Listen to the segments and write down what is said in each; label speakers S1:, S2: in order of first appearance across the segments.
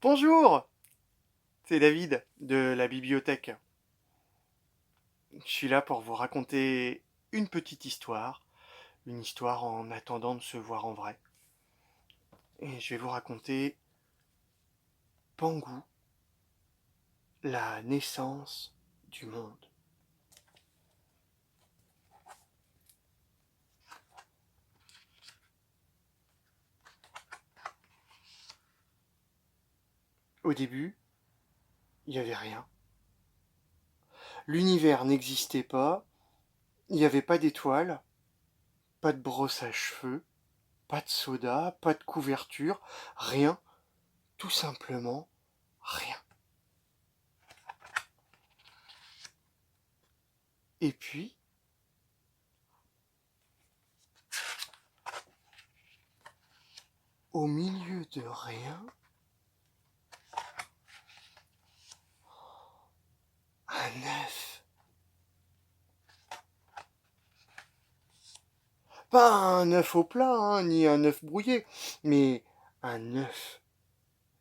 S1: Bonjour, c'est David de la bibliothèque. Je suis là pour vous raconter une petite histoire, une histoire en attendant de se voir en vrai. Et je vais vous raconter Pangou, la naissance du monde. Au début, il n'y avait rien. L'univers n'existait pas, il n'y avait pas d'étoiles, pas de brosse à cheveux, pas de soda, pas de couverture, rien, tout simplement rien. Et puis, au milieu de rien, un œuf. Pas un œuf au plat, ni un œuf brouillé, mais un œuf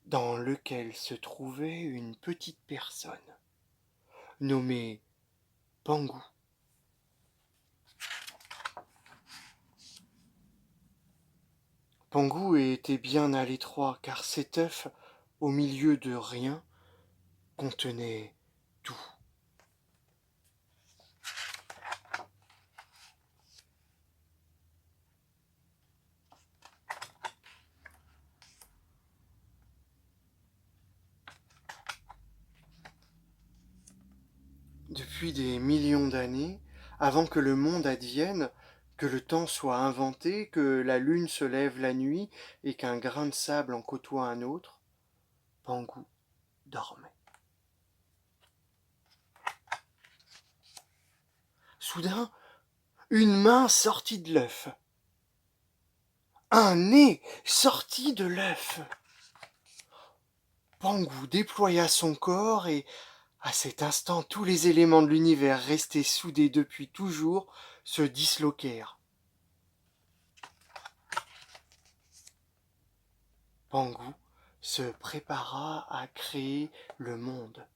S1: dans lequel se trouvait une petite personne, nommée Pangou. Pangou était bien à l'étroit, car cet œuf, au milieu de rien, contenait tout. Depuis des millions d'années, avant que le monde advienne, que le temps soit inventé, que la lune se lève la nuit et qu'un grain de sable en côtoie un autre, Pangou dormait. Soudain, une main sortit de l'œuf. Un nez sortit de l'œuf. Pangou déploya son corps et, à cet instant, tous les éléments de l'univers restés soudés depuis toujours se disloquèrent. Pangou se prépara à créer le monde.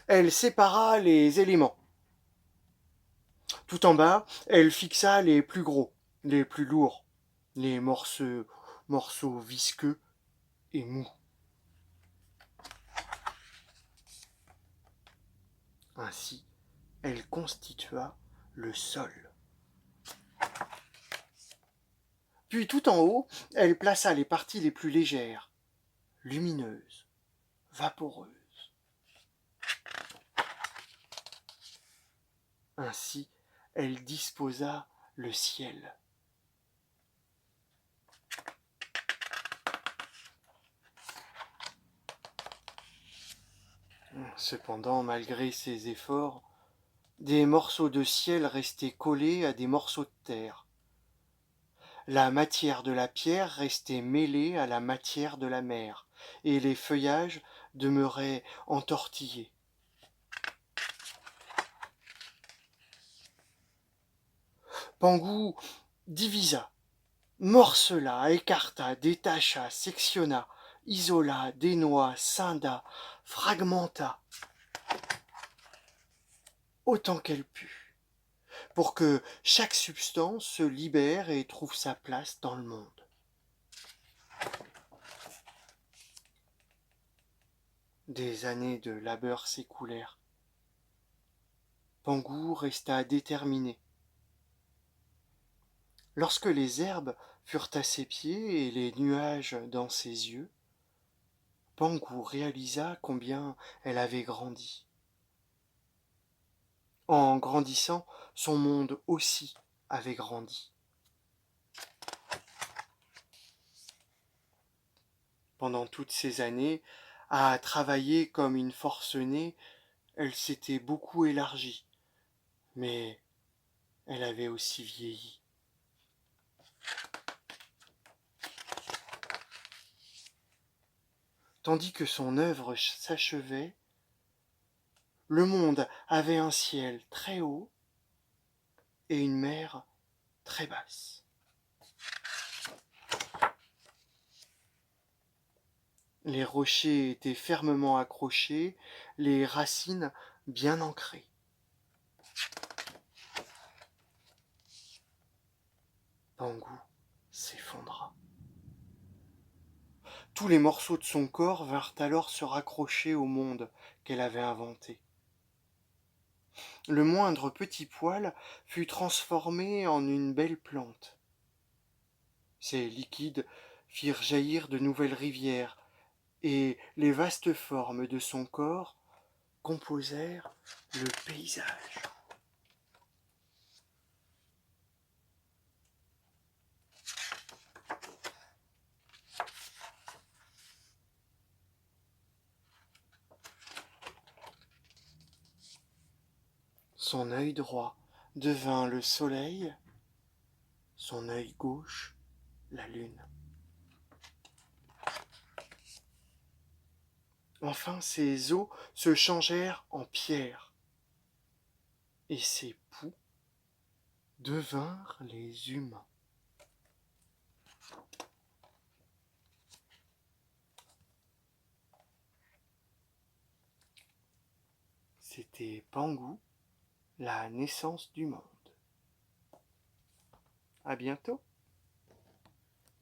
S1: Elle sépara les éléments. Tout en bas, elle fixa les plus gros, les plus lourds, les morceaux visqueux et mous. Ainsi, elle constitua le sol. Puis tout en haut, elle plaça les parties les plus légères, lumineuses, vaporeuses. Ainsi, elle disposa le ciel. Cependant, malgré ses efforts, des morceaux de ciel restaient collés à des morceaux de terre. La matière de la pierre restait mêlée à la matière de la mer, et les feuillages demeuraient entortillés. Pangou divisa, morcela, écarta, détacha, sectionna, isola, dénoua, scinda, fragmenta, autant qu'elle put, pour que chaque substance se libère et trouve sa place dans le monde. Des années de labeur s'écoulèrent. Pangou resta déterminé. Lorsque les herbes furent à ses pieds et les nuages dans ses yeux, Pangou réalisa combien elle avait grandi. En grandissant, son monde aussi avait grandi. Pendant toutes ces années, à travailler comme une forcenée, elle s'était beaucoup élargie, mais elle avait aussi vieilli. Tandis que son œuvre s'achevait, le monde avait un ciel très haut et une mer très basse. Les rochers étaient fermement accrochés, les racines bien ancrées. Pangu s'effondra. Tous les morceaux de son corps vinrent alors se raccrocher au monde qu'elle avait inventé. Le moindre petit poil fut transformé en une belle plante. Ces liquides firent jaillir de nouvelles rivières, et les vastes formes de son corps composèrent le paysage. Son œil droit devint le soleil, son œil gauche la lune. Enfin ses os se changèrent en pierre, et ses poux devinrent les humains. C'était Pangu, la naissance du monde. À bientôt.